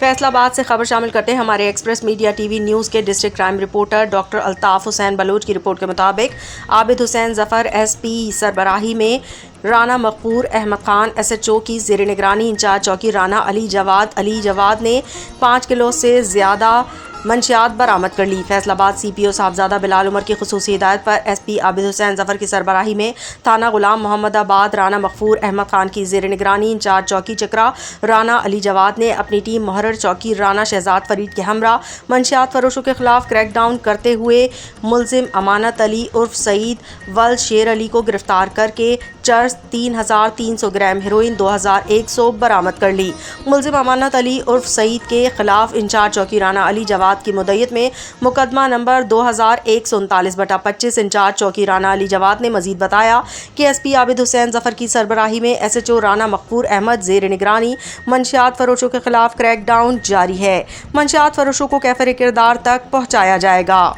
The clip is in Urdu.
فیصل آباد سے خبر شامل کرتے ہیں ہمارے ایکسپریس میڈیا ٹی وی نیوز کے district crime reporter doctor Altaf Hussain Baloch کی رپورٹ کے مطابق عابد حسین ظفر ایس پی سربراہی میں Rana Maghfoor Ahmed Khan S H O کی زیر نگرانی انچارج چوکی رانا علی جواد نے 5 کلو سے زیادہ منشیات برآمد کر لی۔ فیصل آباد سی پی او صاحبزادہ بلال عمر کی خصوصی ہدایت پر ایس پی عابد حسین ظفر کی سربراہی میں تھانہ غلام محمد آباد رانا مغفور احمد خان کی زیر نگرانی انچارج چوکی چکرا رانا علی جواد نے اپنی ٹیم محرر چوکی رانا شہزاد فرید کے ہمراہ منشیات فروشوں کے خلاف کریک ڈاؤن کرتے ہوئے ملزم امانت علی عرف سعید ول شیر علی کو گرفتار کر کے چرس 3300 گرام ہیروئن 2100 برآمد کر لی۔ ملزم امانت علی عرف سعید کے خلاف انچارج چوکی رانا علی جواد کی مدعیت میں مقدمہ نمبر 2139/25 انچارج چوکی رانا علی جواد نے مزید بتایا کہ ایس پی عابد حسین ظفر کی سربراہی میں ایس ایچ او رانا مغفور احمد زیر نگرانی منشیات فروشوں کے خلاف کریک ڈاؤن جاری ہے۔ منشیات فروشوں کو کیفر کردار تک پہنچایا جائے گا۔